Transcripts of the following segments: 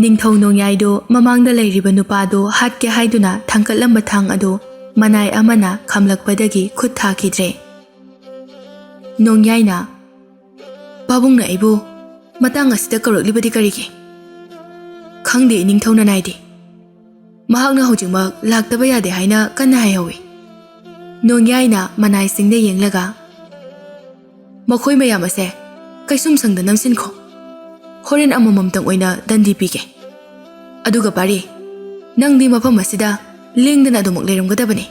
ꯅꯤꯡꯊꯧ ꯅꯣꯡꯌꯥꯏꯗꯨ ꯃꯃꯥꯡꯗ ꯂꯩꯔꯤꯕ ꯅꯨꯄꯥꯗꯨ ꯍꯥꯠꯀꯦ ꯍꯥꯏꯗꯨꯅ ꯊꯥꯡꯀꯠꯂꯝꯕ ꯊꯥꯡ ꯑꯗꯨ ꯃꯅꯥꯏ ꯑꯃꯅ ꯈꯝꯂꯛꯄꯗꯒꯤ ꯈꯨꯠ ꯊꯥꯈꯤꯗ꯭ꯔꯦ꯫ ꯅꯣꯡꯌꯥꯏꯅ "ꯄꯥꯕꯨꯡꯅ ꯑꯩꯕꯨ ꯃꯇꯥꯡ ꯑꯁꯤꯗ ꯀꯧꯔꯛꯂꯤꯕꯗꯤ ꯀꯔꯤꯒꯤ? ꯈꯪꯗꯦ ꯅꯤꯡꯊꯧ ꯅꯅꯥꯏꯗꯤ꯫ ꯃꯍꯥꯛꯅ ꯍꯧꯖꯤꯛꯃꯛ ꯂꯥꯛꯇꯕ ꯌꯥꯗꯦ ꯍꯥꯏꯅ ꯀꯟꯅ ꯍꯥꯏꯍꯧꯏ꯫ ꯅꯣꯡꯌꯥꯏꯅ ꯃꯅꯥꯏꯁꯤꯡꯗ ꯌꯦꯡꯂꯒ "ꯃꯈꯣꯏ ꯃꯌꯥꯝ ꯑꯁꯦ ꯀꯩꯁꯨꯝꯁꯪꯗ ꯅꯝꯁꯤꯟꯈꯣ꯫ ꯍꯣꯔꯦꯟ ꯑꯃꯃꯝꯇꯪ ꯑꯣꯏꯅ ꯗꯟꯗꯤ ꯄꯤꯒꯦ꯫ ꯑꯗꯨꯒ ꯄꯥꯔꯤ, ꯅꯪꯗꯤ ꯃꯐꯝ ꯑꯁꯤꯗ ꯂꯦꯡꯗꯅ ꯑꯗꯨꯃꯛ ꯂꯩꯔꯝꯒꯗꯕꯅꯤ."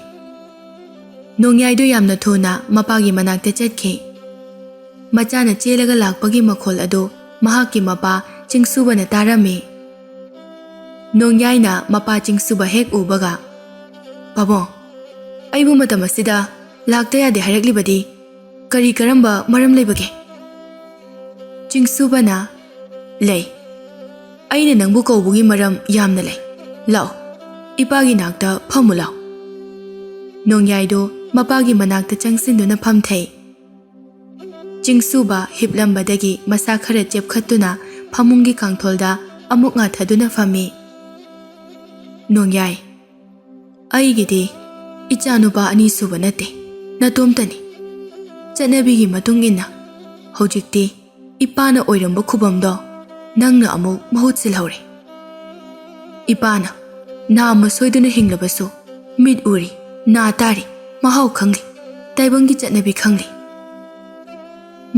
ꯅꯣꯡꯌꯥꯏꯗꯨ ꯌꯥꯝꯅ ꯊꯨꯅ ꯃꯄꯥꯒꯤ ꯃꯅꯥꯛꯇ ꯆꯠꯈꯤ꯫ ꯃꯆꯥꯅ ꯆꯦꯜꯂꯒ ꯂꯥꯛꯄꯒꯤ ꯃꯈꯣꯜ ꯑꯗꯨ ꯃꯍꯥꯛꯀꯤ ꯃꯄꯥ ꯆꯤꯡꯁꯨꯕꯅ ꯇꯥꯔꯝꯃꯤ꯫ ꯅꯣꯡꯌꯥꯏꯅ ꯃꯄꯥ ꯆꯤꯡꯁꯨꯕ ꯍꯦꯛ ꯎꯕꯒ "ꯄꯥꯕꯨꯡ, ꯑꯩꯕꯨ ꯃꯇꯝ ꯑꯁꯤꯗ ꯂꯥꯛꯇ ꯌꯥꯗꯦ ꯍꯥꯏꯔꯛꯂꯤꯕꯗꯤ ꯀꯔꯤ ꯀꯔꯝꯕ ꯃꯔꯝ ꯂꯩꯕꯒꯦ?" ꯆꯤꯡꯁꯨꯕꯅ "ꯂꯩ. ꯑꯩꯅ ꯅꯪꯕꯨ ꯀꯧꯕꯒꯤ ꯃꯔꯝ ꯌꯥꯝꯅ ꯂꯩ. ꯂꯥꯛꯑꯣ, ꯏꯄꯥꯒꯤ ꯅꯥꯛꯇ ꯐꯝꯃꯨ ꯂꯥꯎ." ꯅꯣꯡꯌꯥꯏꯗꯨ ꯃꯄꯥꯒꯤ ꯃꯅꯥꯛꯇ ꯆꯪꯁꯤꯟꯗꯨꯅ ꯐꯝꯊꯩ꯫ ꯆꯤꯡꯁꯨꯕ ꯍꯤꯞꯂꯝꯕꯗꯒꯤ ꯃꯁꯥ ꯈꯔ ꯆꯦꯞꯈꯠꯇꯨꯅ ꯐꯃꯨꯡꯒꯤ ꯀꯥꯡꯊꯣꯜꯗ ꯑꯃꯨꯛ ꯉꯥꯊꯗꯨꯅ ꯐꯝꯃꯤ꯫ "ꯅꯣꯡꯌꯥꯏ, ꯑꯩꯒꯤꯗꯤ ꯏꯆꯥꯅꯨꯄꯥ ꯑꯅꯤ ꯁꯨꯕ ꯅꯠꯇꯦ, ꯅꯇꯣꯝꯇꯅꯤ. ꯆꯠꯅꯕꯤꯒꯤ ꯃꯇꯨꯡ ꯏꯟꯅ ꯍꯧꯖꯤꯛꯇꯤ ꯏꯄꯥꯅ ꯑꯣꯏꯔꯝꯕ ꯈꯨꯕꯝꯗꯣ ꯅꯪꯅ ꯑꯃꯨꯛ ꯃꯍꯨꯠ ꯁꯤꯜꯍꯧꯔꯦ꯫ ꯏꯄꯥꯅ ꯅꯥꯝꯃ ꯁꯣꯏꯗꯨꯅ ꯍꯤꯡꯂꯕꯁꯨ ꯃꯤꯠ ꯎꯔꯤ, ꯅꯥ ꯇꯥꯔꯤ, ꯃꯍꯥꯎ ꯈꯪꯂꯤ, ꯇꯥꯏꯕꯪꯒꯤ ꯆꯠꯅꯕꯤ ꯈꯪꯂꯤ."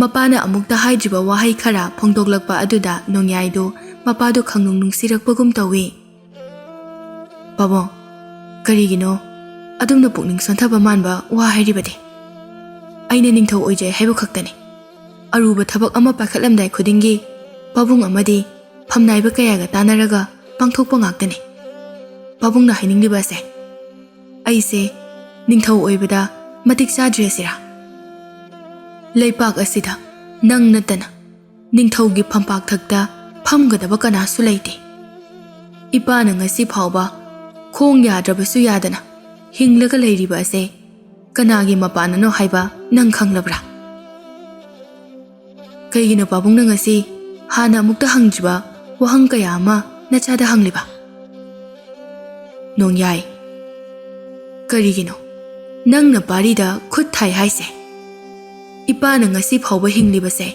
ꯃꯄꯥꯅ ꯑꯃꯨꯛꯇ ꯍꯥꯏꯗ꯭ꯔꯤꯕ ꯋꯥꯍꯩ ꯈꯔ ꯐꯣꯡꯗꯣꯛꯂꯛꯄ ꯑꯗꯨꯗ ꯅꯣꯡꯌꯥꯏꯗꯨ ꯃꯄꯥꯗꯨ ꯈꯪꯅꯨꯡ ꯅꯨꯡꯁꯤꯔꯛꯄꯒꯨꯝ ꯇꯧꯏ꯫ "ꯄꯥꯕꯨꯡ, ꯀꯔꯤꯒꯤꯅꯣ ꯑꯗꯨꯝꯅ ꯄꯨꯛꯅꯤꯡ ꯁꯣꯟꯊꯕ ꯃꯥꯟꯕ ꯋꯥ ꯍꯥꯏꯔꯤꯕꯗꯤ? ꯑꯩꯅ ꯅꯤꯡꯊꯧ ꯑꯣꯏꯖꯩ ꯍꯥꯏꯕ ꯈꯛꯇꯅꯤ. ꯑꯔꯨꯕ ꯊꯕꯛ ꯑꯃ ꯄꯥꯏꯈꯠꯂꯝꯗꯥꯏ ꯈꯨꯗꯤꯡꯒꯤ ꯄꯥꯕꯨꯡ ꯑꯃꯗꯤ ꯐꯝꯅꯥꯏꯕ ꯀꯌꯥꯒ ꯇꯥꯟꯅꯔꯒ ꯄꯥꯡꯊꯣꯛꯄ ꯉꯥꯛꯇꯅꯤ. ꯄꯥꯕꯨꯡꯅ ꯍꯥꯏꯅꯤꯡꯂꯤꯕ ꯑꯁꯦ ꯑꯩꯁꯦ ꯅꯤꯡꯊꯧ ꯑꯣꯏꯕꯗ ꯃꯇꯤꯛ ꯆꯥꯗ꯭ꯔꯦ ꯑꯁꯤꯔꯥ? ꯂꯩꯄꯥꯛ ꯑꯁꯤꯗ ꯅꯪ ꯅꯠꯇꯅ ꯅꯤꯡꯊꯧꯒꯤ ꯐꯝꯄꯥꯛꯊꯛꯇ ꯐꯝꯒꯗꯕ ꯀꯅꯥꯁꯨ ꯂꯩꯇꯦ. ꯏꯄꯥꯅ ꯉꯁꯤ ꯐꯥꯎꯕ ꯈꯣꯡ ꯌꯥꯗ꯭ꯔꯕꯁꯨ ꯌꯥꯗꯅ ꯍꯤꯡꯂꯒ ꯂꯩꯔꯤꯕ ꯑꯁꯦ ꯀꯅꯥꯒꯤ ꯃꯄꯥꯟꯅꯅꯣ ꯍꯥꯏꯕ ꯅꯪ ꯈꯪꯂꯕ꯭ꯔꯥ? ꯀꯩꯒꯤꯅꯣ ꯄꯥꯕꯨꯡꯅ ꯉꯁꯤ ꯍꯥꯟꯅ ꯑꯃꯨꯛꯇ ꯍꯪꯗ꯭ꯔꯤꯕ ꯋꯥꯍꯪ ꯀꯌꯥ ꯑꯃ ꯅꯆꯥꯗ ꯍꯪꯂꯤꯕ? ꯅꯣꯡꯌꯥꯏ, ꯀꯔꯤꯒꯤꯅꯣ ꯅꯪꯅ ꯄꯥꯔꯤꯗ ꯈꯨꯠ ꯊꯥꯏ ꯍꯥꯏꯁꯦ? ꯏꯄꯥꯅ ꯉꯁꯤ ꯐꯥꯎꯕ ꯍꯤꯡꯂꯤꯕꯁꯦ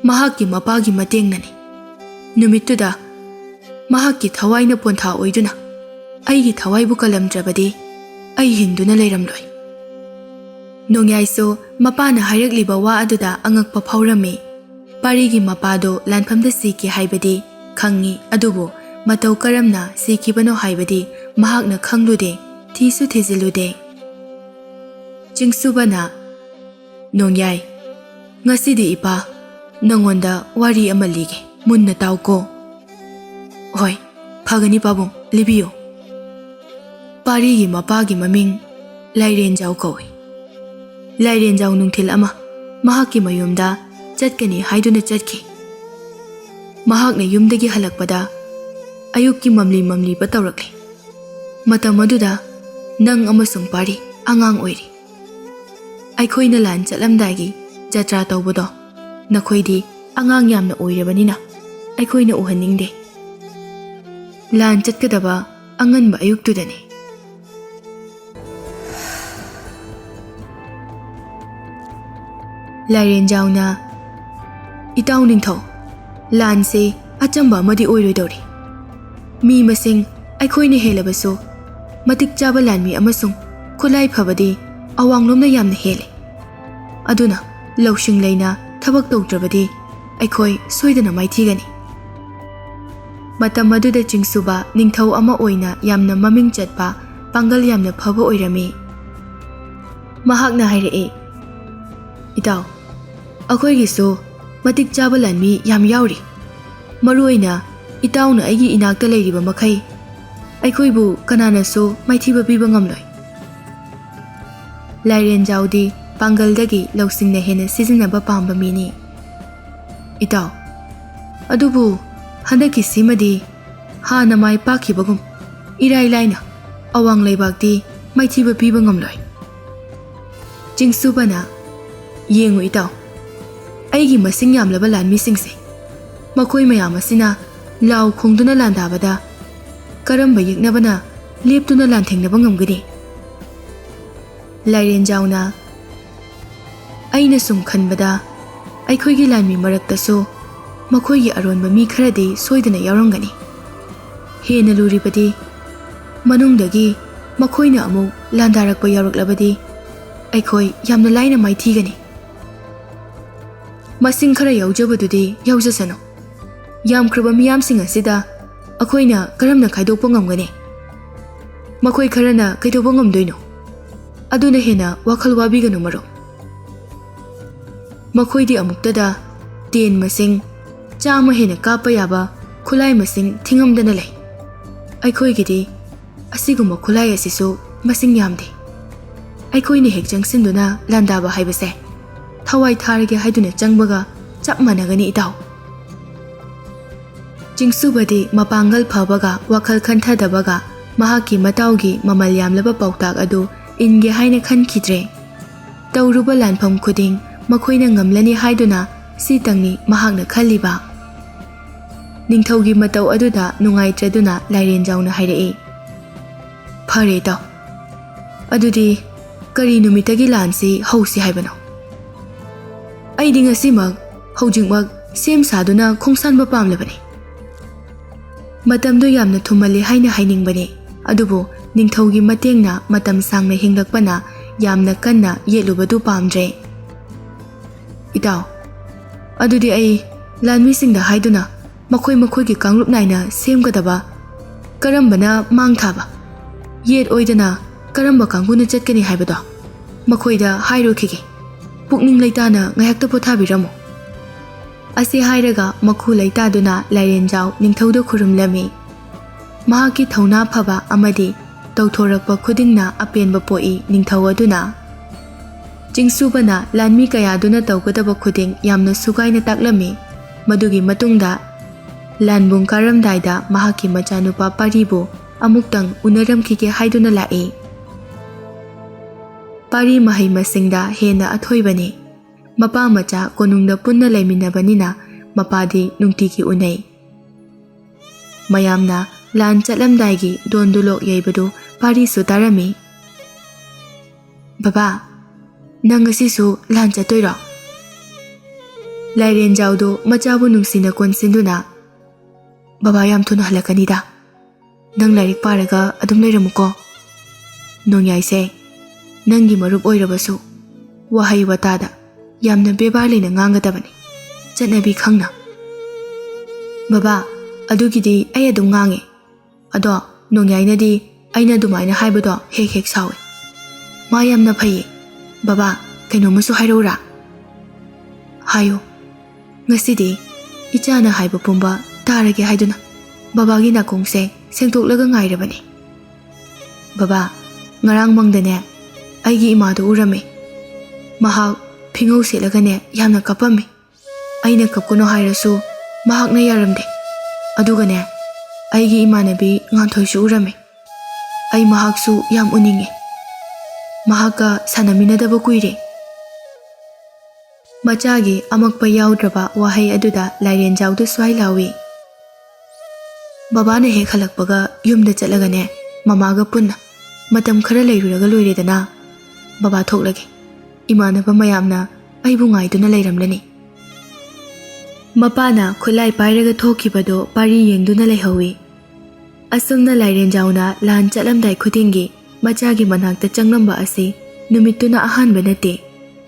ꯃꯍꯥꯛꯀꯤ ꯃꯄꯥꯒꯤ ꯃꯇꯦꯡꯅꯅꯤ. ꯅꯨꯃꯤꯠꯇꯨꯗ ꯃꯍꯥꯛꯀꯤ ꯊꯋꯥꯏꯅ ꯄꯣꯟꯊꯥ ꯑꯣꯏꯗꯨꯅ ꯑꯩꯒꯤ ꯊꯋꯥꯏꯕꯨ ꯀꯜꯂꯝꯗ꯭ꯔꯕꯗꯤ ꯑꯩ ꯍꯤꯡꯗꯨꯅ ꯂꯩꯔꯝꯂꯣꯏ." ꯅꯣꯡꯌꯥꯏꯁꯨ ꯃꯄꯥꯅ ꯍꯥꯏꯔꯛꯂꯤꯕ ꯋꯥ ꯑꯗꯨꯗ ꯑꯉꯛꯄ ꯐꯥꯎꯔꯝꯃꯤ꯫ ꯄꯥꯔꯤꯒꯤ ꯃꯄꯥꯗꯣ ꯂꯥꯟꯐꯝꯗ ꯁꯤꯈꯤ ꯍꯥꯏꯕꯗꯤ ꯈꯪꯉꯤ, ꯑꯗꯨꯕꯨ ꯃꯇꯧ ꯀꯔꯝꯅ ꯁꯤꯈꯤꯕꯅꯣ ꯍꯥꯏꯕꯗꯤ ꯃꯍꯥꯛꯅ ꯈꯪꯂꯨꯗꯦ, ꯊꯤꯁꯨ ꯊꯤꯖꯤꯜꯂꯨꯗꯦ꯫ ꯆꯤꯡꯁꯨꯕꯅ "ꯅꯣꯡꯌꯥꯏ, ꯉꯁꯤꯗꯤ ꯏꯄꯥ ꯅꯪꯉꯣꯟꯗ ꯋꯥꯔꯤ ꯑꯃ ꯂꯤꯒꯦ, ꯃꯨꯟꯅ ꯇꯥꯎꯀꯣ." "ꯍꯣꯏ, ꯐꯒꯅꯤ ꯄꯥꯕꯨꯡ, ꯂꯤꯕꯤꯌꯨ." ꯄꯥꯔꯤꯒꯤ ꯃꯄꯥꯒꯤ ꯃꯃꯤꯡ ꯂꯥꯏꯔꯦꯟꯖꯥꯎ ꯀꯧꯏ꯫ ꯂꯥꯏꯔꯦꯟꯖꯥꯎ ꯅꯨꯡꯊꯤꯜ ꯑꯃ ꯃꯍꯥꯛꯀꯤ ꯃꯌꯨꯝꯗ ꯆꯠꯀꯅꯤ ꯍꯥꯏꯗꯨꯅ ꯆꯠꯈꯤ꯫ ꯃꯍꯥꯛꯅ ꯌꯨꯝꯗꯒꯤ ꯍꯜꯂꯛꯄꯗ ꯑꯌꯨꯛꯀꯤ ꯃꯝꯂꯤ ꯃꯝꯂꯤꯕ ꯇꯧꯔꯛꯂꯤ꯫ ꯃꯇꯝ ꯑꯗꯨꯗ ꯅꯪ ꯑꯃꯁꯨꯡ ꯄꯥꯔꯤ ꯑꯉꯥꯡ ꯑꯣꯏꯔꯤ꯫ ꯑꯩꯈꯣꯏꯅ ꯂꯥꯟ ꯆꯠꯂꯝꯗꯥꯏꯒꯤ ꯖꯇ꯭ꯔꯥ ꯇꯧꯕꯗꯣ ꯅꯈꯣꯏꯗꯤ ꯑꯉꯥꯡ ꯌꯥꯝꯅ ꯑꯣꯏꯔꯕꯅꯤꯅ ꯑꯩꯈꯣꯏꯅ ꯎꯍꯟꯅꯤꯡꯗꯦ. ꯂꯥꯟ ꯆꯠꯀꯗꯕ ꯑꯉꯟꯕ ꯑꯌꯨꯛꯇꯨꯗꯅꯤ. ꯂꯥꯏꯔꯦꯟꯖꯥꯎꯅ "ꯏꯇꯥꯎ ꯅꯤꯡꯊꯧ, ꯂꯥꯟꯁꯦ ꯑꯆꯝꯕ ꯑꯃꯗꯤ ꯑꯣꯏꯔꯣꯏꯗꯧꯔꯤ. ꯃꯤ ꯃꯁꯤꯡ ꯑꯩꯈꯣꯏꯅ ꯍꯦꯜꯂꯕꯁꯨ ꯃꯇꯤꯛ ꯆꯥꯕ ꯂꯥꯟꯃꯤ ꯑꯃꯁꯨꯡ ꯈꯨꯠꯂꯥꯏ ꯐꯕꯗꯤ ꯑꯋꯥꯡꯂꯣꯝꯅ ꯌꯥꯝꯅ ꯍꯦꯜꯂꯤ. ꯑꯗꯨꯅ ꯂꯧꯁꯤꯡ ꯂꯩꯅ ꯊꯕꯛ ꯇꯧꯗ꯭ꯔꯕꯗꯤ ꯑꯩꯈꯣꯏ ꯁꯣꯏꯗꯅ ꯃꯥꯏꯊꯤꯒꯅꯤ." ꯃꯇꯝ ꯑꯗꯨꯗ ꯆꯤꯡꯁꯨꯕ ꯅꯤꯡꯊꯧ ꯑꯃ ꯑꯣꯏꯅ ꯌꯥꯝꯅ ꯃꯃꯤꯡ ꯆꯠꯄ, ꯄꯥꯡꯒꯜ ꯌꯥꯝꯅ ꯐꯕ ꯑꯣꯏꯔꯝꯃꯤ꯫ ꯃꯍꯥꯛꯅ ꯍꯥꯏꯔꯛꯏ, "ꯏꯇꯥꯎ, ꯑꯩꯈꯣꯏꯒꯤꯁꯨ ꯃꯇꯤꯛ ꯆꯥꯕ ꯂꯥꯟꯃꯤ ꯌꯥꯝ ꯌꯥꯎꯔꯤ. ꯃꯔꯨꯑꯣꯏꯅ ꯏꯇꯥꯎꯅ ꯑꯩꯒꯤ ꯏꯅꯥꯛꯇ ꯂꯩꯔꯤꯕ ꯃꯈꯩ ꯑꯩꯈꯣꯏꯕꯨ ꯀꯅꯥꯅꯁꯨ ꯃꯥꯏꯊꯤꯕ ꯄꯤꯕ ꯉꯝꯂꯣꯏ." ꯂꯥꯏꯔꯦꯟꯖꯥꯎꯗꯤ ꯄꯥꯡꯒꯜꯗꯒꯤ ꯂꯧꯁꯤꯡꯅ ꯍꯦꯟꯅ ꯁꯤꯖꯤꯟꯅꯕ ꯄꯥꯝꯕ ꯃꯤꯅꯤ. "ꯏꯇꯥꯎ, ꯑꯗꯨꯕꯨ ꯍꯟꯗꯛꯀꯤꯁꯤꯃꯗꯤ ꯍꯥꯟꯅ ꯃꯥꯏ ꯄꯥꯛꯈꯤꯕꯒꯨꯝ ꯏꯔꯥꯏ ꯂꯥꯏꯅ ꯑꯋꯥꯡ ꯂꯩꯕꯥꯛꯇꯤ ꯃꯥꯏꯊꯤꯕ ꯄꯤꯕ ꯉꯝꯂꯣꯏ." ꯆꯤꯡꯁꯨꯕꯅ "ꯌꯦꯡꯉꯨ ꯏꯇꯥꯎ, ꯑꯩꯒꯤ ꯃꯁꯤꯡ ꯌꯥꯝꯂꯕ ꯂꯥꯟꯃꯤꯁꯤꯡꯁꯦ, ꯃꯈꯣꯏ ꯃꯌꯥꯝ ꯑꯁꯤꯅ ꯂꯥꯎ ꯈꯣꯡꯗꯨꯅ ꯂꯥꯟꯗꯥꯕꯗ ꯀꯔꯝꯕ ꯌꯦꯛꯅꯕꯅ ꯂꯦꯞꯇꯨꯅ ꯂꯥꯟꯊꯦꯡꯅꯕ ꯉꯝꯒꯅꯤ? ꯂꯥꯏꯔꯦꯟꯖꯥꯎꯅ ꯑꯩꯅ ꯁꯨꯝ ꯈꯟꯕꯗ ꯑꯩꯈꯣꯏꯒꯤ ꯂꯥꯟꯃꯤ ꯃꯔꯛꯇꯁꯨ ꯃꯈꯣꯏꯒꯤ ꯑꯔꯣꯟꯕ ꯃꯤ ꯈꯔꯗꯤ ꯁꯣꯏꯗꯅ ꯌꯥꯎꯔꯝꯒꯅꯤ꯫ ꯍꯦꯟꯅ ꯂꯨꯔꯤꯕꯗꯤ ꯃꯅꯨꯡꯗꯒꯤ ꯃꯈꯣꯏꯅ ꯑꯃꯨꯛ ꯂꯥꯟꯗꯥꯔꯛꯄ ꯌꯥꯎꯔꯛꯂꯕꯗꯤ ꯑꯩꯈꯣꯏ ꯌꯥꯝꯅ ꯂꯥꯏꯅ ꯃꯥꯏꯊꯤꯒꯅꯤ꯫ ꯃꯁꯤꯡ ꯈꯔ ꯌꯥꯎꯖꯕꯗꯨꯗꯤ ꯌꯥꯎꯖꯁꯅꯨ, ꯌꯥꯝꯈ꯭ꯔꯕ ꯃꯤꯌꯥꯝꯁꯤꯡ ꯑꯁꯤꯗ ꯑꯩꯈꯣꯏꯅ ꯀꯔꯝꯅ ꯈꯥꯏꯗꯣꯛꯄ ꯉꯝꯒꯅꯤ? ꯃꯈꯣꯏ ꯈꯔꯅ ꯀꯩꯗꯧꯕ ꯉꯝꯗꯣꯏꯅꯣ? ꯑꯗꯨꯅ ꯍꯦꯟꯅ ꯋꯥꯈꯜ ꯋꯥꯕꯤꯒꯅꯨ ꯃꯔꯨꯞ꯫ ꯃꯈꯣꯏꯗꯤ ꯑꯃꯨꯛꯇꯗ ꯇꯦꯟ ꯃꯁꯤꯡ 100 ꯍꯦꯟꯅ ꯀꯥꯞꯄ ꯌꯥꯕ ꯈꯨꯠꯂꯥꯏ ꯃꯁꯤꯡ ꯊꯤꯉꯝꯗꯅ ꯂꯩ꯫ ꯑꯩꯈꯣꯏꯒꯤꯗꯤ ꯑꯁꯤꯒꯨꯝꯕ ꯈꯨꯠꯂꯥꯏ ꯑꯁꯤꯁꯨ ꯃꯁꯤꯡ ꯌꯥꯝꯗꯦ꯫ ꯑꯩꯈꯣꯏꯅ ꯍꯦꯛ ꯆꯪꯁꯤꯟꯗꯨꯅ ꯂꯥꯟꯗꯥꯕ ꯍꯥꯏꯕꯁꯦ ꯊꯋꯥꯏ ꯊꯥꯔꯒꯦ ꯍꯥꯏꯗꯨꯅ ꯆꯪꯕꯒ ꯆꯞ ꯃꯥꯟꯅꯒꯅꯤ ꯏꯇꯥꯎ꯫ ꯆꯤꯡꯁꯨꯕꯗꯤ ꯃꯄꯥꯡꯒꯜ ꯐꯕꯒ ꯋꯥꯈꯜ ꯈꯟꯊꯗꯕꯒ ꯃꯍꯥꯛꯀꯤ ꯃꯇꯥꯎꯒꯤ ꯃꯃꯜ ꯌꯥꯝꯂꯕ ꯄꯥꯎꯇꯥꯛ ꯑꯗꯨ ꯏꯟꯒꯦ ꯍꯥꯏꯅ ꯈꯟꯈꯤꯗ꯭ꯔꯦ꯫ ꯇꯧꯔꯨꯕ ꯂꯥꯟꯐꯝ ꯈꯨꯗꯤꯡ ꯃꯈꯣꯏꯅ ꯉꯝꯂꯅꯤ ꯍꯥꯏꯗꯨꯅ ꯁꯤꯇꯪꯅꯤ ꯃꯍꯥꯛꯅ ꯈꯜꯂꯤꯕ꯫ ꯅꯤꯡꯊꯧꯒꯤ ꯃꯇꯧ ꯑꯗꯨꯗ ꯅꯨꯡꯉꯥꯏꯇ꯭ꯔꯗꯨꯅ ꯂꯥꯏꯔꯦꯟꯖꯥꯎꯅ ꯍꯥꯏꯔꯛꯏ, ꯐꯔꯦ ꯏꯇꯥꯎ, ꯑꯗꯨꯗꯤ ꯀꯔꯤ ꯅꯨꯃꯤꯠꯇꯒꯤ ꯂꯥꯟꯁꯤ ꯍꯧꯁꯤ ꯍꯥꯏꯕꯅꯣ? ꯑꯩꯗꯤ ꯉꯁꯤꯃꯛ ꯍꯧꯖꯤꯛꯃꯛ ꯁꯦꯝ ꯁꯥꯗꯨꯅ ꯈꯣꯡꯁꯥꯟꯕ ꯄꯥꯝꯂꯕꯅꯤ꯫ ꯃꯇꯝꯗꯨ ꯌꯥꯝꯅ ꯊꯨꯃꯜꯂꯦ ꯍꯥꯏꯅ ꯍꯥꯏꯅꯤꯡꯕꯅꯤ, ꯑꯗꯨꯕꯨ ꯅꯤꯡꯊꯧꯒꯤ ꯃꯇꯦꯡꯅ ꯃꯇꯝ ꯁꯥꯡꯅ ꯍꯤꯡꯂꯛꯄꯅ ꯌꯥꯝꯅ ꯀꯟꯅ ꯌꯦꯠꯂꯨꯕꯗꯨ ꯄꯥꯝꯗ꯭ꯔꯦ꯫ ꯏꯇꯥꯎ, ꯑꯗꯨꯗꯤ ꯑꯩ ꯂꯥꯟꯃꯤꯁꯤꯡꯗ ꯍꯥꯏꯗꯨꯅ ꯃꯈꯣꯏ ꯃꯈꯣꯏꯒꯤ ꯀꯥꯡꯂꯨꯞ ꯅꯥꯏꯅ ꯁꯦꯝꯒꯗꯕ, ꯀꯔꯝꯕꯅ ꯃꯥꯡ ꯊꯥꯕ, ꯌꯦꯠ ꯑꯣꯏꯗꯅ ꯀꯔꯝꯕ ꯀꯥꯡꯕꯨꯅ ꯆꯠꯀꯅꯤ ꯍꯥꯏꯕꯗꯣ ꯃꯈꯣꯏꯗ ꯍꯥꯏꯔꯨꯈꯤꯒꯦ꯫ ꯄꯨꯛꯅꯤꯡ ꯂꯩꯇꯥꯅ ꯉꯥꯏꯍꯥꯛꯇ ꯄꯣꯊꯥꯕꯤꯔꯝꯃꯨ꯫ ꯑꯁꯤ ꯍꯥꯏꯔꯒ ꯃꯈꯨ ꯂꯩꯇꯥꯗꯨꯅ ꯂꯥꯏꯔꯦꯟꯖꯥꯎ ꯅꯤꯡꯊꯧꯗ ꯈꯨꯔꯨꯝꯂꯝꯃꯤ꯫ ꯃꯍꯥꯛꯀꯤ ꯊꯧꯅꯥ ꯐꯕ ꯑꯃꯗꯤ ꯇꯧꯊꯣꯔꯛꯄ ꯈꯨꯗꯤꯡꯅ ꯑꯄꯦꯟꯕ ꯄꯣꯛꯏ ꯅꯤꯡꯊꯧ ꯑꯗꯨꯅ꯫ ꯆꯤꯡꯁꯨꯕꯅ ꯂꯥꯟꯃꯤ ꯀꯌꯥꯗꯨꯅ ꯇꯧꯒꯗꯕ ꯈꯨꯗꯤꯡ ꯌꯥꯝꯅ ꯁꯨꯒꯥꯏꯅ ꯇꯥꯛꯂꯝꯃꯤ꯫ ꯃꯗꯨꯒꯤ ꯃꯇꯨꯡꯗ ꯂꯥꯟꯕꯨꯡ ꯀꯥꯔꯝꯗꯥꯏꯗ ꯃꯍꯥꯛꯀꯤ ꯃꯆꯥꯅꯨꯄꯥ ꯄꯥꯔꯤꯕꯨ ꯑꯃꯨꯛꯇꯪ ꯎꯅꯔꯝꯈꯤꯒꯦ ꯍꯥꯏꯗꯨꯅ ꯂꯥꯛꯏ꯫ ꯄꯥꯔꯤ ꯃꯍꯩ ꯃꯁꯤꯡꯗ ꯍꯦꯟꯅ ꯑꯊꯣꯏꯕꯅꯤ꯫ ꯃꯄꯥ ꯃꯆꯥ ꯀꯣꯅꯨꯡꯗ ꯄꯨꯟꯅ ꯂꯩꯃꯤꯟꯅꯕꯅꯤꯅ ꯃꯄꯥꯗꯤ ꯅꯨꯡꯇꯤꯒꯤ ꯎꯅꯩ꯫ ꯃꯌꯥꯝꯅ ꯂꯥꯟ ꯆꯠꯂꯝꯗꯥꯏꯒꯤ ꯗꯣꯟꯗꯨꯂꯣꯛ ꯌꯩꯕꯗꯨ ꯄꯥꯔꯤꯁꯨ ꯇꯥꯔꯝꯃꯤ꯫ ꯕꯕꯥ, ꯅꯪ ꯉꯁꯤꯁꯨ ꯂꯥꯟ ꯆꯠꯇꯣꯏꯔꯣ? ꯂꯥꯏꯔꯦꯟꯖꯥꯎꯗꯨ ꯃꯆꯥꯕꯨ ꯅꯨꯡꯁꯤꯅ ꯀꯣꯟꯁꯤꯟꯗꯨꯅ, ꯕꯕꯥ ꯌꯥꯝ ꯊꯨꯅ ꯍꯜꯂꯛꯀꯅꯤꯗ, ꯅꯪ ꯂꯥꯏꯔꯤꯛ ꯄꯥꯔꯒ ꯑꯗꯨꯝ ꯂꯩꯔꯝꯃꯨꯀꯣ꯫ ꯅꯣꯡꯌꯥꯏꯁꯦ, ꯅꯪꯒꯤ ꯃꯔꯨꯞ ꯑꯣꯏꯔꯕꯁꯨ ꯋꯥꯍꯩ ꯋꯥꯇꯥꯗ ꯌꯥꯝꯅ ꯕꯦꯕꯥꯔ ꯂꯩꯅ ꯉꯥꯡꯒꯗꯕꯅꯤ, ꯆꯠꯅꯕꯤ ꯈꯪꯅ꯫ ꯕꯕꯥ, ꯑꯗꯨꯒꯤꯗꯤ ꯑꯩ ꯑꯗꯨꯝ ꯉꯥꯡꯉꯦ, ꯑꯗꯣ ꯅꯣꯡꯌꯥꯏꯅꯗꯤ ꯑꯩꯅ ꯑꯗꯨꯃꯥꯏꯅ ꯍꯥꯏꯕꯗꯣ ꯍꯦꯛ ꯍꯦꯛ ꯁꯥꯎꯋꯦ꯫ ꯃꯥ ꯌꯥꯝꯅ ꯐꯩꯌꯦ꯫ ꯕꯕꯥ, ꯀꯩꯅꯣꯝꯃꯁꯨ ꯍꯥꯏꯔꯧꯔꯥ? ꯍꯥꯏꯌꯨ, ꯉꯁꯤꯗꯤ ꯏꯆꯥꯅ ꯍꯥꯏꯕ ꯄꯨꯝꯕ ꯇꯥꯔꯒꯦ ꯍꯥꯏꯗꯨꯅ ꯕꯕꯥꯒꯤ ꯅꯥꯀꯣꯡꯁꯦ ꯁꯦꯡꯗꯣꯛꯂꯒ ꯉꯥꯏꯔꯕꯅꯤ꯫ ꯕꯕꯥ, ꯉꯔꯥꯡ ꯃꯪꯗꯅꯦ ꯑꯩꯒꯤ ꯏꯃꯥꯗꯨ ꯎꯔꯝꯃꯦ꯫ ꯃꯍꯥꯛ ꯐꯤꯉꯧ ꯁꯦꯠꯂꯒꯅꯦ ꯌꯥꯝꯅ ꯀꯞꯄꯝꯃꯤ꯫ ꯑꯩꯅ ꯀꯞꯀꯅꯣ ꯍꯥꯏꯔꯁꯨ ꯃꯍꯥꯛꯅ ꯌꯥꯔꯝꯗꯦ꯫ ꯑꯗꯨꯒꯅꯦ ꯑꯩꯒꯤ ꯏꯃꯥꯟꯅꯕꯤ ꯉꯥꯟꯊꯣꯏꯁꯨ ꯎꯔꯝꯃꯦ꯫ ꯑꯩ ꯃꯍꯥꯛꯁꯨ ꯌꯥꯝ ꯎꯅꯤꯡꯉꯦ꯫ ꯃꯍꯥꯛꯀ ꯁꯥꯟꯅꯃꯤꯟꯅꯗꯕ ꯀꯨꯏꯔꯦ꯫ ꯃꯆꯥꯒꯤ ꯑꯃꯛꯄ ꯌꯥꯎꯗ꯭ꯔꯕ ꯋꯥꯍꯩ ꯑꯗꯨꯗ ꯂꯥꯏꯔꯦꯟꯖꯥꯎꯗꯨ ꯁ꯭ꯋꯥꯏ ꯂꯥꯎꯏ, ꯕꯕꯥꯅ ꯍꯦꯛ ꯍꯜꯂꯛꯄꯒ ꯌꯨꯝꯗ ꯆꯠꯂꯒꯅꯦ ꯃꯃꯥꯒ ꯄꯨꯟꯅ ꯃꯇꯝ ꯈꯔ ꯂꯩꯔꯨꯔꯒ ꯂꯣꯏꯔꯦꯗꯅ꯫ ꯕꯕꯥ ꯊꯣꯛꯂꯒꯦ, ꯏꯃꯥꯟꯅꯕ ꯃꯌꯥꯝꯅ ꯑꯩꯕꯨ ꯉꯥꯏꯗꯨꯅ ꯂꯩꯔꯝꯂꯅꯤ꯫ ꯃꯄꯥꯅ ꯈꯨꯠꯂꯥꯏ ꯄꯥꯏꯔꯒ ꯊꯣꯛꯈꯤꯕꯗꯣ ꯄꯥꯔꯤ ꯌꯦꯡꯗꯨꯅ ꯂꯩꯍꯧꯏ꯫ ꯑꯁꯨꯝꯅ ꯂꯥꯏꯔꯦꯟꯖꯥꯎꯅ ꯂꯥꯟ ꯆꯠꯂꯝꯗꯥꯏ ꯈꯨꯗꯤꯡꯒꯤ ꯃꯆꯥꯒꯤ ꯃꯅꯥꯛꯇ ꯆꯪꯂꯝꯕ ꯑꯁꯤ ꯅꯨꯃꯤꯠꯇꯨꯅ ꯑꯍꯥꯟꯕ ꯅꯠꯇꯦ꯫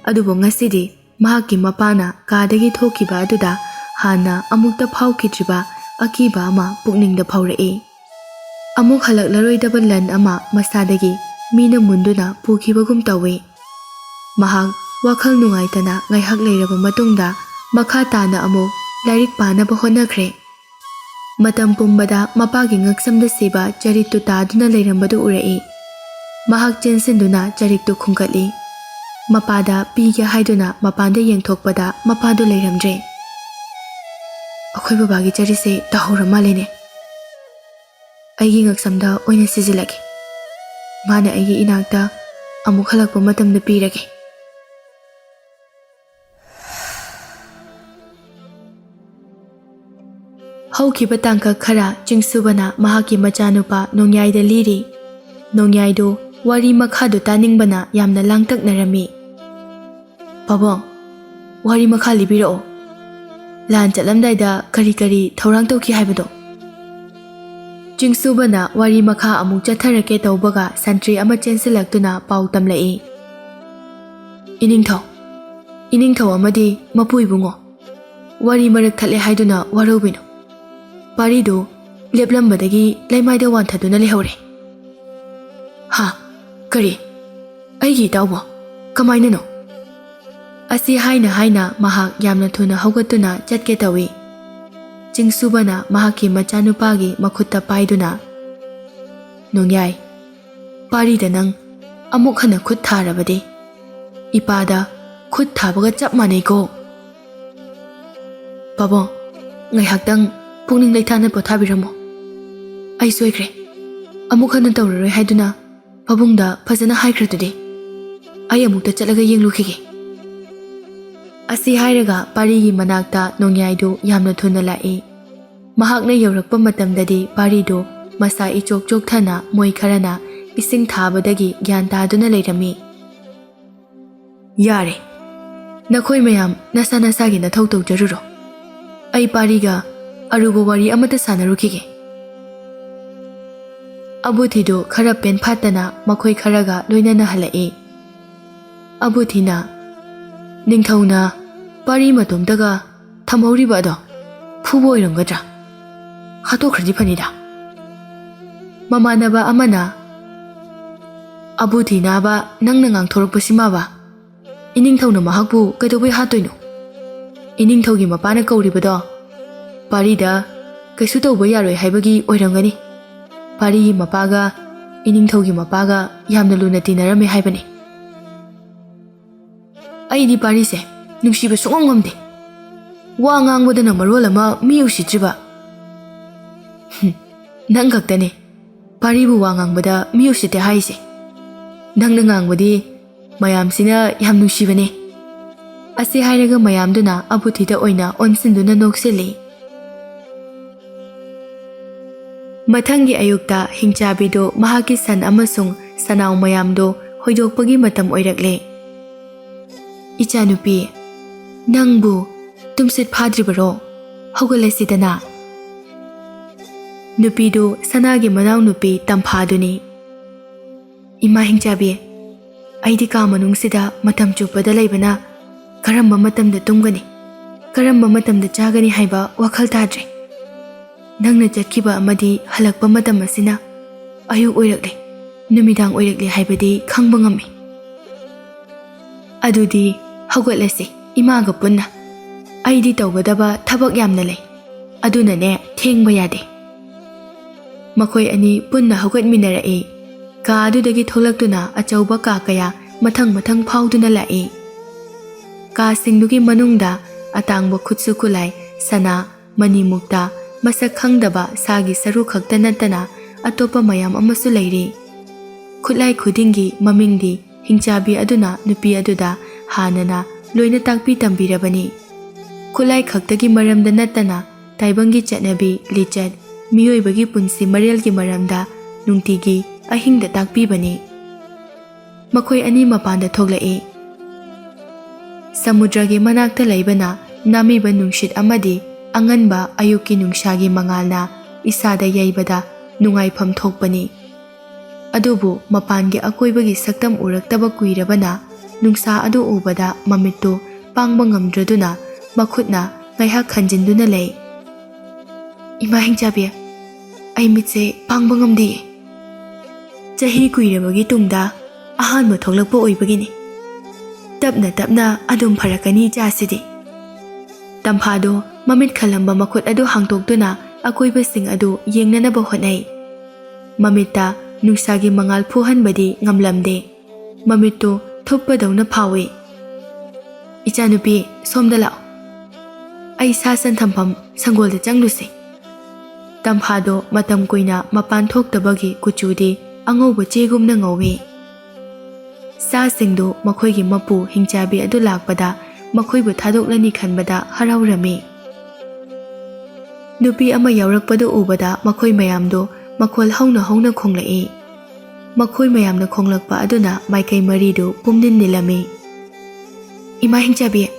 ꯑꯗꯨꯕꯨ ꯉꯁꯤꯗꯤ ꯃꯍꯥꯛꯀꯤ ꯃꯄꯥꯅ ꯀꯥꯗꯒꯤ ꯊꯣꯛꯈꯤꯕ ꯑꯗꯨꯗ ꯍꯥꯟꯅ ꯑꯃꯨꯛꯇ ꯐꯥꯎꯈꯤꯗ꯭ꯔꯤꯕ ꯑꯀꯤꯕ ꯑꯃ ꯄꯨꯛꯅꯤꯡꯗ ꯐꯥꯎꯔꯛꯏ꯫ ꯑꯃꯨꯛ ꯍꯜꯂꯛꯂꯔꯣꯏꯗꯕ ꯂꯟ ꯑꯃ ꯃꯁꯥꯗꯒꯤ ꯃꯤꯅ ꯃꯨꯟꯗꯨꯅ ꯄꯨꯈꯤꯕꯒꯨꯝ ꯇꯧꯏ꯫ ꯃꯍꯥꯛ ꯋꯥꯈꯜ ꯅꯨꯡꯉꯥꯏꯇꯅ ꯉꯥꯏꯍꯥꯛ ꯂꯩꯔꯕ ꯃꯇꯨꯡꯗ ꯃꯈꯥ ꯇꯥꯅ ꯑꯃꯨꯛ ꯂꯥꯏꯔꯤꯛ ꯄꯥꯅꯕ ꯍꯣꯠꯅꯈ꯭ꯔꯦ꯫ ꯃꯇꯝ ꯄꯨꯝꯕꯗ ꯃꯄꯥꯒꯤ ꯉꯛꯁꯝꯗ ꯁꯤꯕ ꯆꯔꯤꯛꯇꯨ ꯇꯥꯗꯨꯅ ꯂꯩꯔꯝꯕꯗꯨ ꯎꯔꯛꯏ꯫ ꯃꯍꯥꯛ ꯆꯦꯟꯁꯤꯟꯗꯨꯅ ꯆꯔꯤꯛꯇꯨ ꯈꯨꯝꯒꯠꯂꯤ꯫ ꯃꯄꯥꯗ ꯄꯤꯒꯦ ꯍꯥꯏꯗꯨꯅ ꯃꯄꯥꯟꯗ ꯌꯦꯡꯊꯣꯛꯄꯗ ꯃꯄꯥꯗꯨ ꯂꯩꯔꯝꯗ꯭ꯔꯦ꯫ ꯑꯩꯈꯣꯏ ꯕꯕꯥꯒꯤ ꯆꯔꯤꯛꯁꯦ ꯇꯥꯍꯧꯔ ꯃꯥꯜꯂꯦꯅꯦ꯫ ꯑꯩꯒꯤ ꯉꯛꯁꯝꯗ ꯑꯣꯏꯅ ꯁꯤꯖꯤꯜꯂꯒꯦ, ꯃꯥꯅ ꯑꯩꯒꯤ ꯏꯅꯥꯛꯇ ꯑꯃꯨꯛ ꯍꯜꯂꯛꯄ ꯃꯇꯝꯗ ꯄꯤꯔꯒꯦ꯫ ꯍꯧꯈꯤꯕ ꯇꯥꯡꯀꯛ ꯈꯔ ꯆꯤꯡꯁꯨꯕꯅ ꯃꯍꯥꯛꯀꯤ ꯃꯆꯥꯅꯨꯄꯥ ꯅꯣꯡꯌꯥꯏꯗ ꯂꯤꯔꯤ꯫ ꯅꯣꯡꯌꯥꯏꯗꯨ ꯋꯥꯔꯤ ꯃꯈꯥꯗꯨ ꯇꯥꯅꯤꯡꯕꯅ ꯌꯥꯝꯅ ꯂꯥꯡꯇꯛꯅꯔꯝꯃꯤ꯫ ꯄꯥꯕꯨꯡ, ꯋꯥꯔꯤ ꯃꯈꯥ ꯂꯤꯕꯤꯔꯛꯑꯣ꯫ ꯂꯥꯟ ꯆꯠꯂꯝꯗꯥꯏꯗ ꯀꯔꯤ ꯀꯔꯤ ꯊꯧꯔꯥꯡ ꯇꯧꯈꯤ ꯍꯥꯏꯕꯗꯣ? ꯆꯤꯡꯁꯨꯕꯅ ꯋꯥꯔꯤ ꯃꯈꯥ ꯑꯃꯨꯛ ꯆꯠꯊꯔꯛꯀꯦ ꯇꯧꯕꯒ ꯁꯟꯇ꯭ꯔꯤ ꯑꯃ ꯆꯦꯟꯁꯤꯜꯂꯛꯇꯨꯅ ꯄꯥꯎ ꯇꯝꯂꯛꯏ꯫ ꯏꯅꯤꯡꯊꯧ ꯑꯃꯗꯤ ꯃꯄꯨ ꯏꯕꯨꯡꯉꯣ, ꯋꯥꯔꯤ ꯃꯔꯛ ꯊꯠꯂꯦ ꯍꯥꯏꯗꯨꯅ ꯋꯥꯔꯧꯕꯤꯅꯨ꯫ ꯄꯥꯔꯤꯗꯨ ꯂꯦꯞꯂꯝꯕꯗꯒꯤ ꯂꯩꯃꯥꯏꯗ ꯋꯥꯟꯊꯗꯨꯅ ꯂꯩꯍꯧꯔꯦ꯫ ꯍꯥ? ꯀꯔꯤ? ꯑꯩꯒꯤ ꯏꯇꯥꯎꯕꯣ, ꯀꯃꯥꯏꯅꯅꯣ? ꯑꯁꯤ ꯍꯥꯏꯅ ꯃꯍꯥꯛ ꯌꯥꯝꯅ ꯊꯨꯅ ꯍꯧꯒꯠꯇꯨꯅ ꯆꯠꯀꯦ ꯇꯧꯏ꯫ ꯆꯤꯡꯁꯨꯕꯅ ꯃꯍꯥꯛꯀꯤ ꯃꯆꯥꯅꯨꯄꯥꯒꯤ ꯃꯈꯨꯠꯇ ꯄꯥꯏꯗꯨꯅ, ꯅꯣꯡꯌꯥꯏ, ꯄꯥꯔꯤꯗ ꯅꯪ ꯑꯃꯨꯛ ꯍꯟꯅ ꯈꯨꯠ ꯊꯥꯔꯕꯗꯤ ꯏꯄꯥꯗ ꯈꯨꯠ ꯊꯥꯕꯒ ꯆꯞ ꯃꯥꯟꯅꯩꯀꯣ꯫ ꯄꯥꯕꯨꯡ, ꯉꯥꯏꯍꯥꯛꯇꯪ ꯄꯨꯛꯅꯤꯡ ꯂꯩꯊꯥꯅ ꯄꯣꯊꯥꯕꯤꯔꯝꯃꯣ꯫ ꯑꯩ ꯁꯣꯏꯈ꯭ꯔꯦ, ꯑꯃꯨꯛ ꯍꯟꯅ ꯇꯧꯔꯔꯣꯏ ꯍꯥꯏꯗꯨꯅ ꯄꯥꯕꯨꯡꯗ ꯐꯖꯅ ꯍꯥꯏꯈ꯭ꯔꯗꯨꯗꯤ꯫ ꯑꯩ ꯑꯃꯨꯛꯇ ꯆꯠꯂꯒ ꯌꯦꯡꯂꯨꯈꯤꯒꯦ꯫ ꯑꯁꯤ ꯍꯥꯏꯔꯒ ꯄꯥꯔꯤꯒꯤ ꯃꯅꯥꯛꯇ ꯅꯣꯡꯌꯥꯏꯗꯨ ꯌꯥꯝꯅ ꯊꯨꯅ ꯂꯥꯛꯏ꯫ ꯃꯍꯥꯛꯅ ꯌꯧꯔꯛꯄ ꯃꯇꯝꯗꯗꯤ ꯄꯥꯔꯤꯗꯨ ꯃꯁꯥ ꯏꯆꯣꯛ ꯆꯣꯛꯊꯅ ꯃꯣꯏ ꯈꯔꯅ ꯏꯁꯤꯡ ꯊꯥꯕꯗꯒꯤ ꯒ꯭ꯌꯥꯟ ꯇꯥꯗꯨꯅ ꯂꯩꯔꯝꯃꯤ꯫ ꯌꯥꯔꯦ, ꯅꯈꯣꯏ ꯃꯌꯥꯝ ꯅꯁꯥ ꯅꯁꯥꯒꯤ ꯅꯊꯧ ꯇꯧꯖꯔꯨꯔꯣ꯫ ꯑꯩ ꯄꯥꯔꯤꯒ ꯑꯔꯨꯕ ꯋꯥꯔꯤ ꯑꯃꯠꯇ ꯁꯥꯟꯅꯔꯨꯈꯤꯒꯦ꯫ ꯑꯕꯨꯊꯤꯗꯨ ꯈꯔ ꯄꯦꯟꯐꯥꯠꯇꯅ ꯃꯈꯣꯏ ꯈꯔꯒ ꯂꯣꯏꯅꯅ ꯍꯜꯂꯛꯏ꯫ ꯑꯕꯨꯊꯤꯅ, ꯅꯤꯡꯊꯧꯅ ꯄꯥꯔꯤ ꯃꯇꯣꯝꯇꯒ ꯊꯝꯍꯧꯔꯤꯕ ꯑꯗꯣ ꯐꯨꯕ ꯑꯣꯏꯔꯝꯒꯗ꯭ꯔꯥ? ꯍꯥꯠꯇꯣꯛꯈ꯭ꯔꯗꯤ ꯐꯅꯤꯗ꯫ ꯃꯃꯥꯟꯅꯕ ꯑꯃꯅ, ꯑꯕꯨꯊꯤ ꯅꯥꯕ, ꯅꯪꯅ ꯉꯥꯡꯊꯣꯔꯛꯄꯁꯤꯃꯕ ꯏꯅꯤꯡꯊꯧꯅ ꯃꯍꯥꯛꯄꯨ ꯀꯩꯗꯧꯕꯩ ꯍꯥꯠꯇꯣꯏꯅꯣ? ꯏꯅꯤꯡꯊꯧꯒꯤ ꯃꯄꯥꯅ ꯀꯧꯔꯤꯕꯗꯣ ꯄꯥꯔꯤꯗ ꯀꯩꯁꯨ ꯇꯧꯕ ꯌꯥꯔꯣꯏ ꯍꯥꯏꯕꯒꯤ ꯑꯣꯏꯔꯝꯒꯅꯤ꯫ ꯄꯥꯔꯤꯒꯤ ꯃꯄꯥꯒ ꯏꯅꯤꯡꯊꯧꯒꯤ ꯃꯄꯥꯒ ꯌꯥꯝꯅ ꯂꯨꯅ ꯇꯤꯟꯅꯔꯝꯃꯦ ꯍꯥꯏꯕꯅꯤ꯫ ꯑꯩꯗꯤ ꯄꯥꯔꯤꯁꯦ ꯅꯨꯡꯁꯤꯕ ꯁꯨꯡꯉꯝ ꯉꯝꯗꯦ꯫ ꯋꯥ ꯉꯥꯡꯕꯗꯅ ꯃꯔꯣꯜ ꯑꯃ ꯃꯤ ꯎꯁꯤꯠꯇ꯭ꯔꯤꯕ꯫ ꯅꯪ ꯈꯛꯇꯅꯦ ꯄꯥꯔꯤꯕꯨ ꯋꯥ ꯉꯥꯡꯕꯗ ꯃꯤ ꯎꯁꯤꯠꯇꯦ ꯍꯥꯏꯁꯦ꯫ ꯅꯪꯅ ꯉꯥꯡꯕꯗꯤ ꯃꯌꯥꯝꯁꯤꯅ ꯌꯥꯝ ꯅꯨꯡꯁꯤꯕꯅꯦ꯫ ꯑꯁꯤ ꯍꯥꯏꯔꯒ ꯃꯌꯥꯝꯗꯨꯅ ꯑꯕꯨꯊꯤꯗ ꯑꯣꯏꯅ ꯑꯣꯟꯁꯤꯟꯗꯨꯅ ꯅꯣꯛꯁꯤꯜꯂꯤ꯫ ꯃꯊꯪꯒꯤ ꯑꯌꯨꯛꯇ ꯍꯤꯡꯆꯥꯕꯤꯗꯨ ꯃꯍꯥꯛꯀꯤ ꯁꯟ ꯑꯃꯁꯨꯡ ꯁꯅꯥꯎ ꯃꯌꯥꯝꯗꯨ ꯍꯣꯏꯗꯣꯛꯄꯒꯤ ꯃꯇꯝ ꯑꯣꯏꯔꯛꯂꯦ꯫ ꯏꯆꯥꯅꯨꯄꯤ, ꯅꯪꯕꯨ ꯇꯨꯝꯁꯤꯠ ꯐꯥꯗ꯭ꯔꯤꯕꯔꯣ? ꯍꯧꯒꯠꯂꯁꯤꯗꯅ꯫ ꯅꯨꯄꯤꯗꯨ ꯁꯅꯥꯒꯤ ꯃꯅꯥꯎꯅꯨꯄꯤ ꯇꯝꯐꯥꯗꯨꯅꯤ꯫ ꯏꯃꯥ ꯍꯤꯡꯆꯥꯕꯤ, ꯑꯩꯗꯤ ꯀꯥ ꯃꯅꯨꯡꯁꯤꯗ ꯃꯇꯝ ꯆꯨꯞꯄꯗ ꯂꯩꯕꯅ ꯀꯔꯝꯕ ꯃꯇꯝꯗ ꯇꯨꯝꯒꯅꯤ, ꯀꯔꯝꯕ ꯃꯇꯝꯗ ꯆꯥꯒꯅꯤ ꯍꯥꯏꯕ ꯋꯥꯈꯜ ꯇꯥꯗ꯭ꯔꯦ꯫ ꯅꯪꯅ ꯆꯠꯈꯤꯕ ꯑꯃꯗꯤ ꯍꯜꯂꯛꯄ ꯃꯇꯝ ꯑꯁꯤꯅ ꯑꯌꯨꯛ ꯑꯣꯏꯔꯛꯂꯦ, ꯅꯨꯃꯤꯗꯥꯡ ꯑꯣꯏꯔꯛꯂꯦ ꯍꯥꯏꯕꯗꯤ ꯈꯪꯕ ꯉꯝꯃꯤ꯫ ꯑꯗꯨꯗꯤ ꯍꯧꯒꯠꯂꯁꯤ ꯏꯃꯥꯒ ꯄꯨꯟꯅ꯫ ꯑꯩꯗꯤ ꯇꯧꯒꯗꯕ ꯊꯕꯛ ꯌꯥꯝꯅ ꯂꯩ, ꯑꯗꯨꯅꯅꯦ ꯊꯦꯡꯕ ꯌꯥꯗꯦ꯫ ꯃꯈꯣꯏ ꯑꯅꯤ ꯄꯨꯟꯅ ꯍꯧꯒꯠꯃꯤꯟꯅꯔꯛꯏ꯫ ꯀꯥ ꯑꯗꯨꯗꯒꯤ ꯊꯣꯛꯂꯛꯇꯨꯅ ꯑꯆꯧꯕ ꯀꯥ ꯀꯌꯥ ꯃꯊꯪ ꯃꯊꯪ ꯐꯥꯎꯗꯨꯅ ꯂꯥꯛꯏ꯫ ꯀꯥꯁꯤꯡꯗꯨꯒꯤ ꯃꯅꯨꯡꯗ ꯑꯇꯥꯡꯕ ꯈꯨꯠꯁꯨ ꯈꯨꯠꯂꯥꯏ, ꯁꯅꯥ, ꯃꯅꯤ ꯃꯨꯛꯇꯥ, ꯃꯁꯛ ꯈꯪꯗꯕ ꯁꯥꯒꯤ ꯁꯔꯨ ꯈꯛꯇ ꯅꯠꯇꯅ ꯑꯇꯣꯞꯄ ꯃꯌꯥꯝ ꯑꯃꯁꯨ ꯂꯩꯔꯤ꯫ ꯈꯨꯠꯂꯥꯏ ꯈꯨꯗꯤꯡꯒꯤ ꯃꯃꯤꯡꯗꯤ ꯍꯤꯡꯆꯥꯕꯤ ꯑꯗꯨꯅ ꯅꯨꯄꯤ ꯑꯗꯨꯗ ꯍꯥꯟꯅꯅ ꯂꯣꯏꯅ ꯇꯥꯛꯄꯤ ꯇꯝꯕꯤꯔꯕꯅꯤ꯫ ꯈꯨꯠꯂꯥꯏ ꯈꯛꯇꯒꯤ ꯃꯔꯝꯗ ꯅꯠꯇꯅ ꯇꯥꯏꯕꯪꯒꯤ ꯆꯠꯅꯕꯤ, ꯂꯤꯆꯠ, ꯃꯤꯑꯣꯏꯕꯒꯤ ꯄꯨꯟꯁꯤ ꯃꯔꯦꯜꯒꯤ ꯃꯔꯝꯗ ꯅꯨꯡꯇꯤꯒꯤ ꯑꯍꯤꯡꯗ ꯇꯥꯛꯄꯤꯕꯅꯤ꯫ ꯃꯈꯣꯏ ꯑꯅꯤ ꯃꯄꯥꯟꯗ ꯊꯣꯛꯂꯛꯏ꯫ ꯁꯃꯨꯗ꯭ꯔꯒꯤ ꯃꯅꯥꯛꯇ ꯂꯩꯕꯅ ꯅꯥꯝꯃꯤꯕ ꯅꯨꯡꯁꯤꯠ ꯑꯃꯗꯤ ꯑꯉꯟꯕ ꯑꯌꯨꯛꯀꯤ ꯅꯨꯡꯁꯥꯒꯤ ꯃꯉꯥꯜꯅ ꯏꯁꯥꯗ ꯌꯩꯕꯗ ꯅꯨꯡꯉꯥꯏꯐꯝ ꯊꯣꯛꯄꯅꯤ꯫ ꯑꯗꯨꯕꯨ ꯃꯄꯥꯟꯒꯤ ꯑꯀꯣꯏꯕꯒꯤ ꯁꯛꯇꯝ ꯎꯔꯛꯇꯕ ꯀꯨꯏꯔꯕꯅ ꯅꯨꯡꯁꯥ ꯑꯗꯨ ꯎꯕꯗ ꯃꯃꯤꯠꯇꯨ ꯄꯥꯡꯕ ꯉꯝꯗ꯭ꯔꯗꯨꯅ ꯃꯈꯨꯠꯅ ꯉꯥꯏꯍꯥꯛ ꯈꯟꯖꯤꯟꯗꯨꯅ ꯂꯩ꯫ ꯏꯃꯥ ꯍꯤꯡꯆꯥꯕꯤ, ꯑꯩ ꯃꯤꯠꯁꯦ ꯄꯥꯡꯕ ꯉꯝꯗꯦ꯫ ꯆꯍꯤ ꯀꯨꯏꯔꯕꯒꯤ ꯇꯨꯡꯗ ꯑꯍꯥꯟꯕ ꯊꯣꯛꯂꯛꯄ ꯑꯣꯏꯕꯒꯤꯅꯤ꯫ ꯇꯞꯅ ꯇꯞꯅ ꯑꯗꯨꯝ ꯐꯔꯛꯀꯅꯤ ꯏꯆꯥꯁꯤꯗꯤ꯫ ꯇꯝꯐꯥꯗꯨ ꯃꯃꯤꯠ ꯈꯜꯂꯝꯕ ꯃꯈꯨꯠ ꯑꯗꯨ ꯍꯥꯡꯗꯣꯛꯇꯨꯅ ꯑꯀꯣꯏꯕꯁꯤꯡ ꯑꯗꯨ ꯌꯦꯡꯅꯅꯕ ꯍꯣꯠꯅꯩ꯫ ꯃꯃꯤꯠꯇ ꯅꯨꯡꯁꯥꯒꯤ ꯃꯉꯥꯜ ꯐꯨꯍꯟꯕꯗꯤ ꯉꯝꯂꯝꯗꯦ꯫ ꯃꯃꯤꯠꯇꯨ ꯊꯨꯞꯄꯗꯧꯅ ꯐꯥꯎꯏ꯫ ꯏꯆꯥꯅꯨꯄꯤ, ꯁꯣꯝꯗ ꯂꯥꯛꯑꯣ, ꯑꯩ ꯁꯥ ꯁꯟ ꯊꯝꯐꯝ ꯁꯪꯒꯣꯜꯗ ꯆꯪꯂꯨꯁꯤ꯫ ꯇꯝꯐꯥꯗꯣ ꯃꯇꯝ ꯀꯨꯏꯅ ꯃꯄꯥꯟ ꯊꯣꯛꯇꯕꯒꯤ ꯀꯨꯆꯨꯗꯤ ꯑꯉꯧꯕ ꯆꯦꯒꯨꯝꯅ ꯉꯧꯏ꯫ ꯁꯥꯁꯤꯡꯗꯨ ꯃꯈꯣꯏꯒꯤ ꯃꯄꯨ ꯍꯤꯡꯆꯥꯕꯤ ꯑꯗꯨ ꯂꯥꯛꯄꯗ ꯃꯈꯣꯏꯕꯨ ꯊꯥꯗꯣꯛꯂꯅꯤ ꯈꯟꯕꯗ ꯍꯔꯥꯎꯔꯝꯃꯤ꯫ Nupi ama yaurakpadu ubada makhoi mayamdo makhol hauna khonglai. Makhoi mayamna khonglakpa aduna maikai maridu pumnin nilami. Ima hingchabi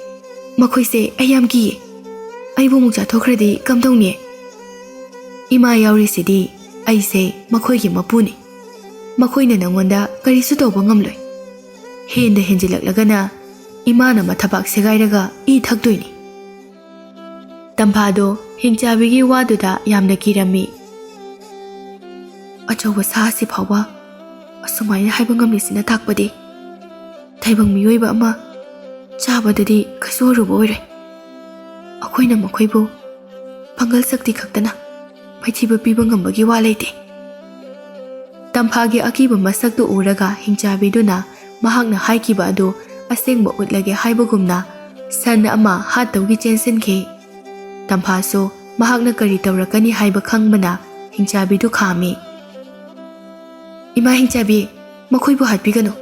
makhoi se ayam gi. Aibu mukcha thokhradi kamdongni. Ima yauri sidi aise makhoi gi mapuni. Makhoi na nangonda karisu tawba ngamloi. Henda henjilaklagana ima na mathabak segairaga I thakdoini. Tamphado hingchabigi waduda yamna kirami. Achawa sahasi phawa asumaina haiba ngamlisina thakpadi. Thaibang miyoiba ama chabadadi kaisu ruba oire. Akhoina makhoibu pangal sakti khaktana maithiba piba ngambagi wa leite. Tamphagi akiba masaktu uraga hingchabiduna mahakna haikiba adu asengba utlage haibagumna san ama hatawgi chensenke. Tamphaso mahakna kari tawrakani haiba khangbana hingchabidu khami. Ima hingchabi makhoibu hatbigano.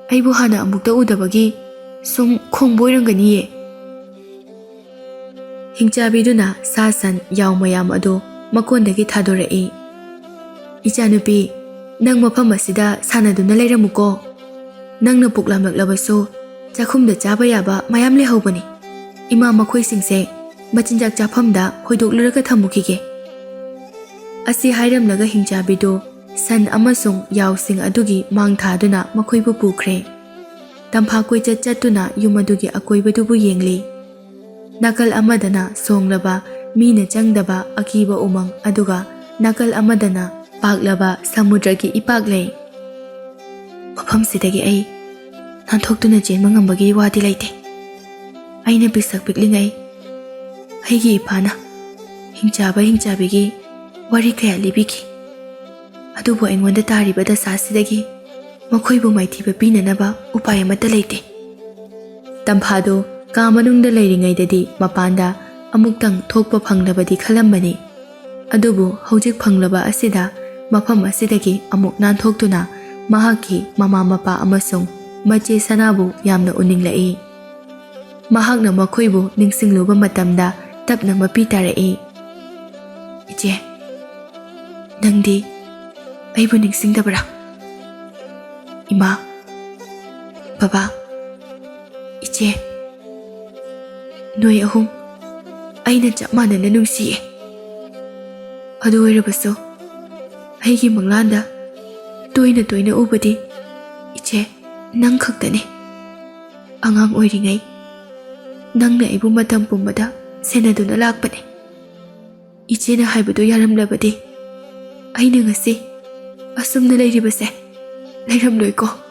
Aibu hana amukta udabagi sum khongboiranganiye. Hingchabiduna sasan yawmayam ado makondagi thadorai. Ichanupi nang mafam asida sanaduna leiramuko. Nangna puklamlaklabaso chakhumda chaba yaba mayam lehobani. Ima makhoi singse machinjak chafamda hoidokluraga thamukige. Asi hairamlaga hingchabido san amasung yawsing adugi mangthaduna makhoibu pukre. Tampha koichat chatuna yumadugi akoibadubu yengli. Nakal amadana songlaba mina changdaba akiba umang aduga nakal amadana paklaba samudragi ipaklei. Mafamsidagi ai nanthokduna chenba ngambagi wadi leite. Aina bisak piklingai aigi ipana hingchabigi wari kaya libiki. Adubu aingonda taribada sasidagi makhoibu maithiba pinanaba upaya amata leite. Tamphado ka manungda leiringaidadi mapanda amuktang thokpa phanglabadi khalambani. Adubu hojik phanglaba asida mafam asidagi amuk nanthokduna mahaki mama mapa amasung mache sanabu yamna uninglai. Mahakna makhoibu ningsingluba matamda tapna mapi tarai. Iche, nangdi aibu ningsingdabra? Ima, baba, iche, noi ahum aina chap manana nungsiye. Adu oirabaso aigi manglanda toina ubadi iche nang khaktane. Angang oiringai nangna aibu matam pumbada senaduna lakpane. Ichena haibadu yaramlabadi aina ngasi asumna leiribase leiramloiko.